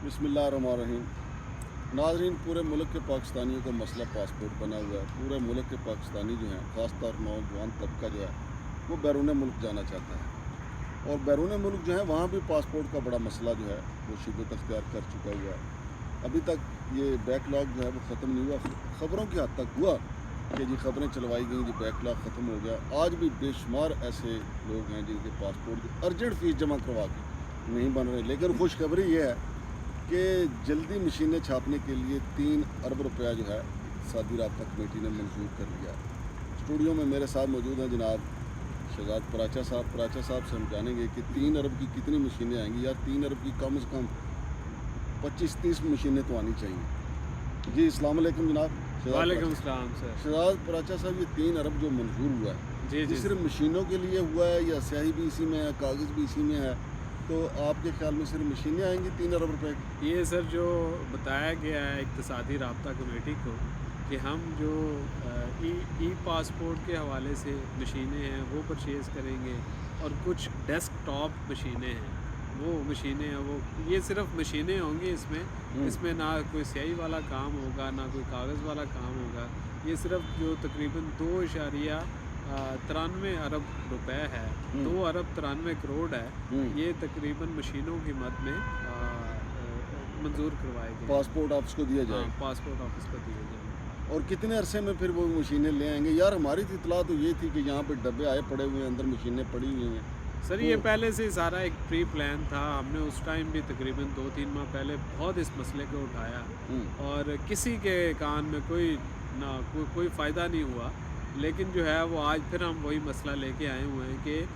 बिस्मिल्लाहिर्रहमानिर्रहीम। नाज़रीन, पूरे मुल्क के पाकिस्तानियों का मसला पासपोर्ट बना हुआ है। पूरे मुल्क के पाकिस्तानी जो हैं, ख़ासतौर नौजवान तबका जो है वो बैरून मुल्क जाना चाहता है, और बैरून मुल्क जो है वहाँ भी पासपोर्ट का बड़ा मसला जो है वो शिद्दत अख्तियार कर चुका हुआ है। अभी तक ये बैकलॉग जो है वो ख़त्म नहीं हुआ। ख़बरों की हद तक हुआ कि जी खबरें चलवाई गई, जी बैकलॉग ख़त्म हो गया। आज भी बेशुमार ऐसे लोग हैं जिनके पासपोर्ट अर्जेंट फ़ीस जमा करवा के नहीं बन रहे। लेकिन खुशखबरी ये है कि जल्दी मशीनें छापने के लिए 3 अरब रुपया जो है इक़्तिसादी राब्ता कमेटी ने मंजूर कर लिया। स्टूडियो में मेरे साथ मौजूद हैं जनाब शहजाद पराचा साहब। पराचा साहब से हम जानेंगे कि 3 अरब की कितनी मशीनें आएंगी, या 3 अरब की कम से कम 25-30 मशीनें तो आनी चाहिए। जी अस्सलाम वालेकुम जनाब। वालेकुम सलाम सर। शहजाद पराचा साहब, ये 3 अरब जो मंजूर हुआ है जी जी सिर्फ मशीनों के लिए हुआ है या स्याही भी इसी में है, कागज़ भी इसी में है? तो आपके ख्याल में सिर्फ मशीनें आएंगी 3 अरब रुपए की? ये सर जो बताया गया है इक़्तिसादी राब्ता कमेटी को कि हम जो ई पासपोर्ट के हवाले से मशीनें हैं वो परचेज़ करेंगे, और कुछ डेस्कटॉप मशीनें हैं वो मशीनें हैं, वो ये सिर्फ मशीनें होंगी। इसमें ना कोई स्याही वाला काम होगा, ना कोई कागज़ वाला काम होगा। ये सिर्फ जो तकरीबन 2.93 अरब रुपए है, 2 अरब 93 करोड़ है, ये तकरीबन मशीनों की मद में मंजूर करवाए गए। पासपोर्ट ऑफिस को दिया जाए? पासपोर्ट ऑफिस को दिए जाए। और कितने अरसे में फिर वो मशीनें ले आएंगे? यार हमारी तो इतला तो ये थी कि यहाँ पे डब्बे आए पड़े हुए हैं, अंदर मशीनें पड़ी हुई हैं। सर ये पहले से सारा एक प्री प्लान था। हमने उस टाइम भी तकरीबन 2-3 माह पहले बहुत इस मसले को उठाया, और किसी के कान में कोई फ़ायदा नहीं हुआ। लेकिन जो है वो आज फिर हम वही मसला लेके आए हुए हैं कि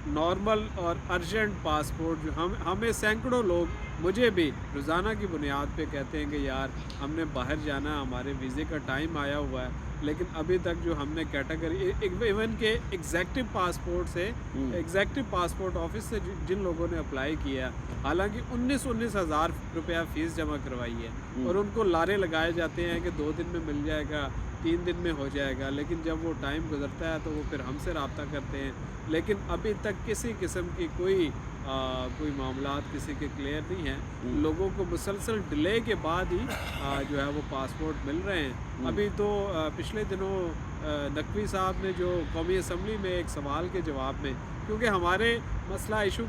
नॉर्मल और अर्जेंट पासपोर्ट जो हमें सैकड़ों लोग, मुझे भी रोज़ाना की बुनियाद पे कहते हैं कि यार हमने बाहर जाना है, हमारे वीज़े का टाइम आया हुआ है, लेकिन अभी तक जो हमने कैटेगरी इवन के एग्जैक्टिव पासपोर्ट से एग्जैक्टिव पासपोर्ट ऑफिस से जिन लोगों ने अप्लाई किया, हालांकि 19 हज़ार रुपया फ़ीस जमा करवाई है, और उनको लारे लगाए जाते हैं कि 2 दिन में मिल जाएगा, 3 दिन में हो जाएगा। लेकिन जब वो टाइम गुजरता है तो वो फिर हमसे रब्ता करते हैं। लेकिन अभी तक किसी किस्म की कोई मामलात किसी के क्लियर नहीं है। लोगों को मुसलसल डिले के बाद ही जो है वो पासपोर्ट मिल रहे हैं। अभी तो पिछले दिनों नकवी साहब ने जो कौमी असम्बली में एक सवाल के जवाब में, क्योंकि हमारे मसला इशू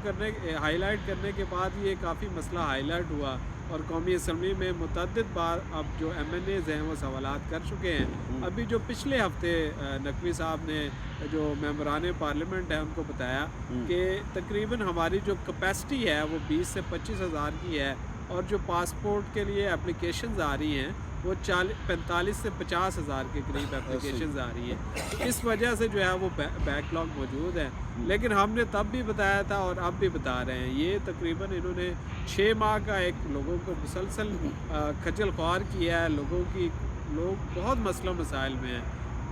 हाईलाइट करने के बाद ये काफ़ी मसला हाईलाइट हुआ, और कौमी असम्बली में मुतअद्दिद बार अब जो MNAs हैं वो सवालात कर चुके हैं। अभी जो पिछले हफ्ते नकवी साहब ने जो मेंबरान पार्लियामेंट है उनको बताया कि तकरीबन हमारी जो कैपेसिटी है वो 20 से 25 हज़ार की है, और जो पासपोर्ट के लिए एप्लीकेशंस आ रही हैं वो 45 से 50 हज़ार के करीब एप्लीकेशंस आ रही है। तो इस वजह से जो है वो बैकलॉग मौजूद है। लेकिन हमने तब भी बताया था और अब भी बता रहे हैं, ये तकरीबन इन्होंने 6 माह का एक लोगों को मुसलसल खजल ख्वार किया है। लोग बहुत मसला मसाइल में हैं।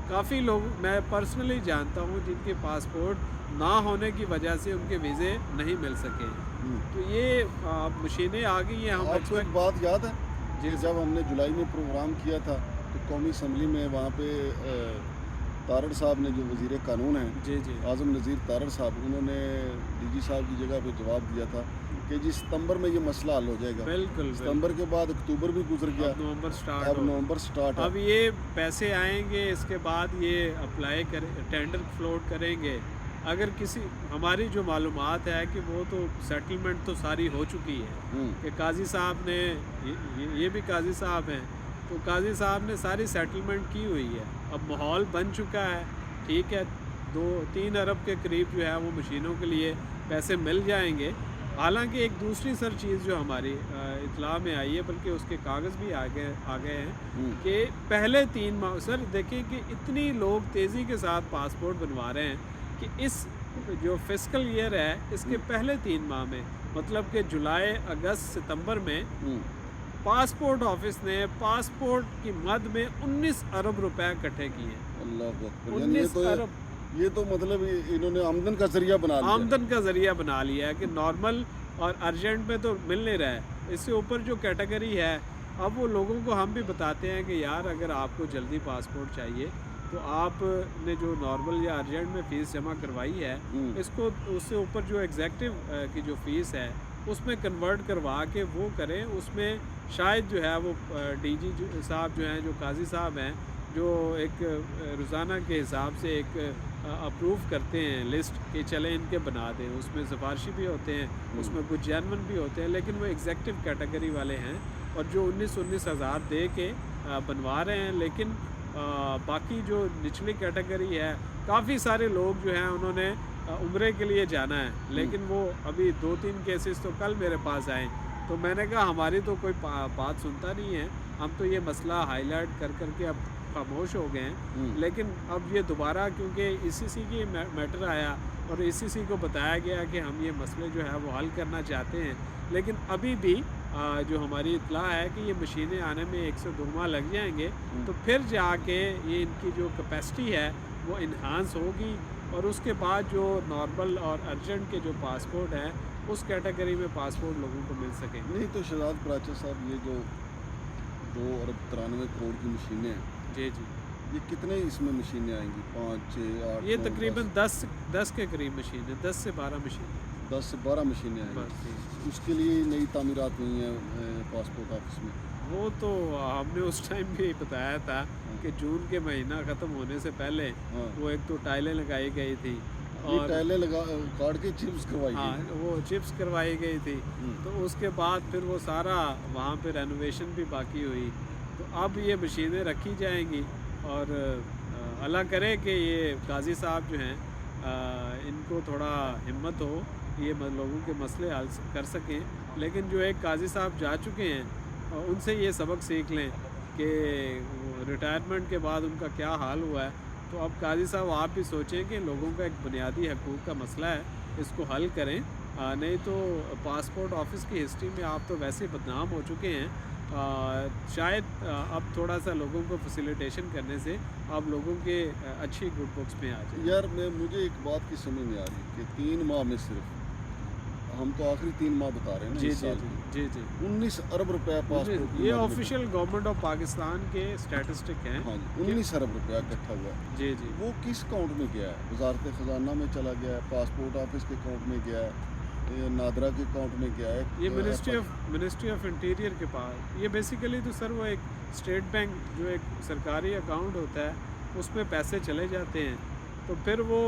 काफ़ी लोग मैं पर्सनली जानता हूँ जिनके पासपोर्ट ना होने की वजह से उनके वीज़े नहीं मिल सके। तो ये मशीनें आ गई हैं। हम आपको एक बात याद है जी, जब हमने जुलाई में प्रोग्राम किया था तो कौमी असम्बली में वहाँ पे तारड़ साहब ने, जो वज़ीर कानून हैं, जी जी आज़म नज़ीर तारड़ साहब, उन्होंने DG साहब की जगह पे जवाब दिया था कि जी सितंबर में ये मसला हल हो जाएगा। बिल्कुल। सितंबर के बाद अक्टूबर भी गुजर गया, अब नवंबर स्टार्ट अब ये पैसे आएंगे, इसके बाद ये अप्लाई टेंडर फ्लोट करेंगे। अगर किसी हमारी जो मालूमात है कि वो तो सेटलमेंट तो सारी हो चुकी है कि काजी साहब ने ये भी काजी साहब हैं, तो काजी साहब ने सारी सेटलमेंट की हुई है। अब माहौल बन चुका है, ठीक है। 2-3 अरब के करीब जो है वो मशीनों के लिए पैसे मिल जाएंगे। हालांकि एक दूसरी सर चीज़ जो हमारी इतला में आई है, बल्कि उसके कागज़ भी आ गए हैं कि पहले 3 माह, सर देखिए कि इतनी लोग तेज़ी के साथ पासपोर्ट बनवा रहे हैं कि इस जो फिस्कल ईयर है इसके पहले 3 माह में, मतलब कि जुलाई, अगस्त, सितंबर में पासपोर्ट ऑफिस ने पासपोर्ट की मद में 19 अरब रुपए इकट्ठे किए। अल्लाह अकबर। 19 अरब। ये तो मतलब इन्होंने आमदन का जरिया बना लिया। आमदन का जरिया बना लिया है कि नॉर्मल और अर्जेंट में तो मिल नहीं रहा है। इससे ऊपर जो कैटेगरी है, अब वो लोगों को हम भी बताते हैं कि यार अगर आपको जल्दी पासपोर्ट चाहिए तो आपने जो नॉर्मल या अर्जेंट में फ़ीस जमा करवाई है, इसको उससे ऊपर जो एग्जैक्टिव की जो फ़ीस है اس میں کنورٹ کروا کے وہ کریں. اس میں شاید جو ہے وہ ڈی جی صاحب جو ہیں, جو قاضی صاحب ہیں, جو ایک روزانہ کے حساب سے ایک اپروو کرتے ہیں لسٹ کہ چلیں ان کے بنا دیں. اس میں سفارشی بھی ہوتے ہیں, اس میں کچھ جینون بھی ہوتے ہیں, لیکن وہ ایگزیکٹو کیٹیگری والے ہیں اور جو 19 ہزار دے کے بنوا رہے ہیں. لیکن باقی جو نچلی کیٹیگری ہے, کافی سارے لوگ جو ہیں انہوں نے عمرے کے لیے جانا ہے, لیکن وہ ابھی 2-3 کیسز تو کل میرے پاس آئے. تو میں نے کہا ہماری تو کوئی بات سنتا نہیں ہے, ہم تو یہ مسئلہ ہائی لائٹ کر کر کے اب خاموش ہو گئے ہیں. لیکن اب یہ دوبارہ کیونکہ ای سی سی کی میٹر آیا اور ای سی سی کو بتایا گیا کہ ہم یہ مسئلے جو ہے وہ حل کرنا چاہتے ہیں, لیکن ابھی بھی جو ہماری اطلاع ہے کہ یہ مشینیں آنے میں 1 سے 2 ماہ لگ جائیں گے, تو پھر جا کے یہ ان کی جو کیپیسٹی ہے وہ انہانس ہوگی, اور اس کے بعد جو نارمل اور ارجنٹ کے جو پاسپورٹ ہیں اس کیٹیگری میں پاسپورٹ لوگوں کو مل سکیں گے. نہیں تو شہزاد پراچا صاحب, یہ جو 2 ارب 93 کروڑ کی مشینیں ہیں, جی جی, یہ کتنے اس میں مشینیں آئیں گی؟ 5 6 8 یہ تقریباً 10 کے قریب مشین ہے, 10 سے 12 مشین 10 سے 12 مشینیں آئیں بس. گی. جی, اس کے لیے نئی تعمیرات ہوئی ہیں پاسپورٹ آفس میں. وہ تو ہم نے اس ٹائم بھی بتایا تھا کہ جون کے مہینہ ختم ہونے سے پہلے وہ ایک تو ٹائلیں لگائی گئی تھی, یہ ٹائلیں لگا کاٹ کے چپس کروائی ہاں گئی. وہ چپس کروائی گئی تھی. تو اس کے بعد پھر وہ سارا وہاں پہ رینوویشن بھی باقی ہوئی. تو اب یہ مشینیں رکھی جائیں گی, اور اللہ کرے کہ یہ قاضی صاحب جو ہیں ان کو تھوڑا ہمت ہو, یہ لوگوں کے مسئلے حل کر سکیں. لیکن جو ایک قاضی صاحب جا چکے ہیں ان سے یہ سبق سیکھ لیں کہ ریٹائرمنٹ کے بعد ان کا کیا حال ہوا ہے. تو اب قاضی صاحب آپ بھی سوچیں کہ لوگوں کا ایک بنیادی حقوق کا مسئلہ ہے, اس کو حل کریں. نہیں تو پاسپورٹ آفس کی ہسٹری میں آپ تو ویسے بدنام ہو چکے ہیں. شاید اب تھوڑا سا لوگوں کو فیسیلیٹیشن کرنے سے آپ لوگوں کے اچھی گڈ بکس میں آ جائیں. یار مجھے ایک بات کی سمجھ نہیں آ رہی کہ 3 ماہ میں صرف, ہم تو آخری 3 ماہ بتا رہے ہیں نا جی اس جی سال جی کی, جی 19 ارب روپیہ پاسپورٹ. یہ آفیشیل گورنمنٹ آف پاکستان کے اسٹیٹسٹک ہیں. ہاں جی, 19 ارب روپیہ اکٹھا ہوا ہے. جی جی, وہ کس اکاؤنٹ میں گیا ہے؟ وزارت خزانہ میں چلا گیا ہے, پاسپورٹ آفس کے اکاؤنٹ میں گیا ہے, نادرا کے اکاؤنٹ میں گیا ہے, یہ منسٹری آف انٹیریئر کے پاس. یہ بیسیکلی تو سر وہ ایک اسٹیٹ بینک جو ایک سرکاری اکاؤنٹ ہوتا ہے اس میں پیسے چلے جاتے ہیں. تو پھر وہ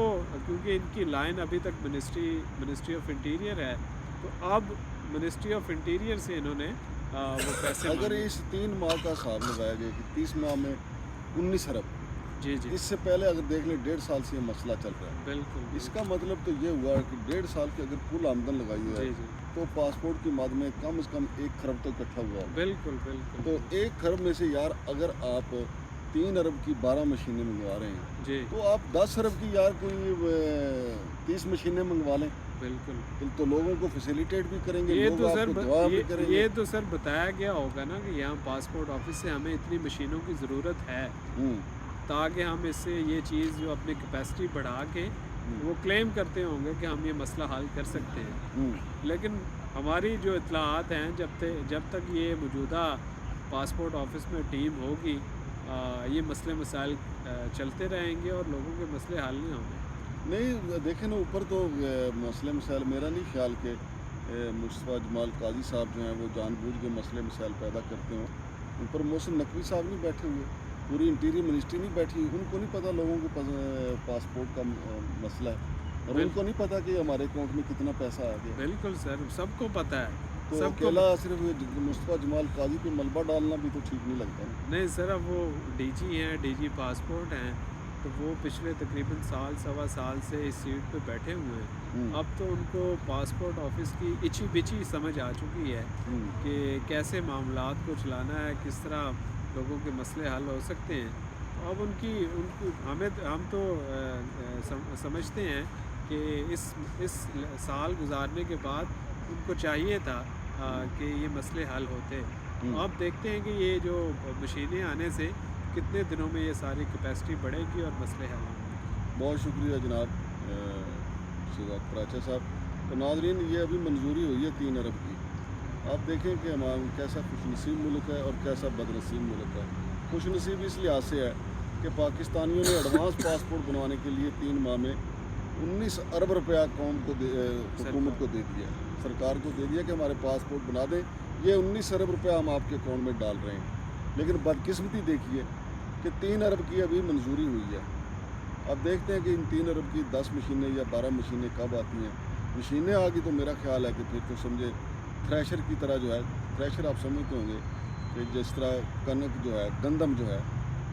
کیونکہ ان کی لائن ابھی تک منسٹری آف انٹیریئر ہے, تو اب منسٹری آف انٹیریئر سے انہوں نے وہ پیسے اگر اس 3 ماہ کا حساب لگایا گیا کہ 30 ماہ میں 19 ارب, جی جی, اس سے پہلے اگر دیکھ لیں 1.5 سال سے یہ مسئلہ چل رہا ہے. بالکل. اس کا مطلب تو یہ ہوا ہے کہ 1.5 سال کی اگر کل آمدن لگائی ہے جی جی, تو پاسپورٹ کی مد میں کم از کم 1 کھرب تو اکٹھا ہوا ہے. بالکل بالکل. تو 1 کھرب میں سے یار اگر آپ 3 ارب کی 12 مشینیں منگوا رہے ہیں جی, تو آپ 10 ارب کی یار کوئی 30 مشینیں منگوا لیں, بالکل. تو لوگوں کو فیسیلیٹیٹ بھی کریں گے, یہ لوگ تو آپ سر کو دعا بھی کریں گے. یہ تو سر بتایا گیا ہوگا نا کہ یہاں پاسپورٹ آفس سے ہمیں اتنی مشینوں کی ضرورت ہے, تاکہ ہم اس سے یہ چیز جو اپنی کیپیسٹی بڑھا کے وہ کلیم کرتے ہوں گے کہ ہم یہ مسئلہ حل کر سکتے ہیں. لیکن ہماری جو اطلاعات ہیں جب تک یہ موجودہ پاسپورٹ آفس میں ٹیم ہوگی یہ مسئلے مسائل چلتے رہیں گے اور لوگوں کے مسئلے حل نہیں ہوں گے. نہیں دیکھیں نا, اوپر تو مسئلے مسائل میرا نہیں خیال کہ مصطفیٰ جمال قاضی صاحب جو ہیں وہ جان بوجھ کے مسئلے مسائل پیدا کرتے ہوں. اوپر محسن نقوی صاحب نہیں بیٹھے ہوئے, پوری انٹیریئر منسٹری نہیں بیٹھی, ان کو نہیں پتہ لوگوں کے پاسپورٹ کا مسئلہ ہے, اور ان کو نہیں پتہ کہ ہمارے اکاؤنٹ میں کتنا پیسہ آ گیا. بالکل سر, سب کو پتہ ہے. تو اکیلا صرف مصطفیٰ جمال قاضی پہ ملبہ ڈالنا بھی تو ٹھیک نہیں لگتا. نہیں سر, اب وہ ڈی جی ہیں, ڈی جی پاسپورٹ ہیں, تو وہ پچھلے تقریباً سوا سال سے اس سیٹ پہ بیٹھے ہوئے ہیں. اب تو ان کو پاسپورٹ آفس کی اچھی بچی سمجھ آ چکی ہے کہ کیسے معاملات کو چلانا ہے, کس طرح لوگوں کے مسئلے حل ہو سکتے ہیں. اب ہم تو سمجھتے ہیں کہ اس سال گزارنے کے بعد ان کو چاہیے تھا کہ یہ مسئلے حل ہوتے. اب دیکھتے ہیں کہ یہ جو مشینیں آنے سے کتنے دنوں میں یہ ساری کیپیسٹی بڑھے گی اور مسئلے حل ہوں گے. بہت شکریہ جناب شہزاد پراچا صاحب. تو ناظرین, یہ ابھی منظوری ہوئی ہے 3 ارب کی. آپ دیکھیں کہ ہمارا کیسا خوش نصیب ملک ہے اور کیسا بد نصیب ملک ہے. خوش نصیب اس لحاظ سے ہے کہ پاکستانیوں نے ایڈوانس پاسپورٹ بنوانے کے لیے 3 ماہ میں 19 ارب روپیہ قوم کو حکومت کو دے دیا ہے. सरकार को दे दिया कि हमारे पासपोर्ट बना दें, ये 19 अरब रुपया हम आपके अकाउंट में डाल रहे हैं। लेकिन बदकिस्मती देखिए कि 3 अरब की अभी मंजूरी हुई है। अब देखते हैं कि इन 3 अरब की 10 मशीनें या 12 मशीनें कब आती हैं। मशीनें आ गई तो मेरा ख्याल है कि फिर तो समझे थ्रेशर की तरह जो है, थ्रेशर आप समझते होंगे कि जिस तरह कनक जो है, गंदम जो है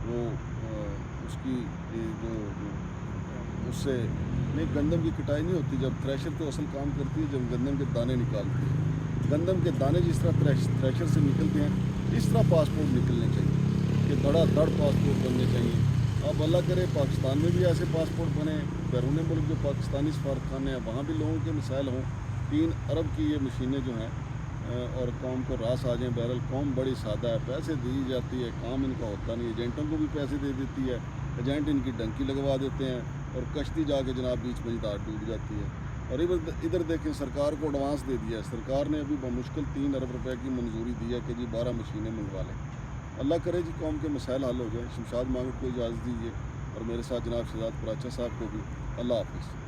वो उसकी जो उससे नहीं, गंदम की कटाई नहीं होती। जब थ्रेशर तो असल काम करती है जब गंदम के दाने निकालती है। गंदम के दाने जिस तरह थ्रेशर से निकलते हैं, इस तरह पासपोर्ट निकलने चाहिए कि धड़ाधड़ पासपोर्ट बनने चाहिए। अब अल्लाह करे पाकिस्तान में भी ऐसे पासपोर्ट बने, बैरून मुल्क जो पाकिस्तानी सफारतखाने हैं वहाँ भी लोगों के मिसाइल हों। 3 अरब की ये मशीनें जो हैं और कौम को रास आ जाएँ। बहरहाल कौम बड़ी सादा है, पैसे दी जाती है, काम इनका होता नहीं। एजेंटों को भी पैसे दे देती है, एजेंट इनकी डंकी लगवा देते हैं और कश्ती जाके जनाब बीच में डूब जाती है। और इधर देखें, सरकार को एडवांस दे दिया है। सरकार ने अभी बमुश्किल 3 अरब रुपए की मंजूरी दी है कि जी 12 मशीनें मंगवा लें। अल्लाह करे जी कौम के मसाइल हल हो जाए। शमशाद मांगू को इजाज़त दीजिए और मेरे साथ जनाब शहजाद कराचा साहब को भी। अल्लाह हाफ़िज़।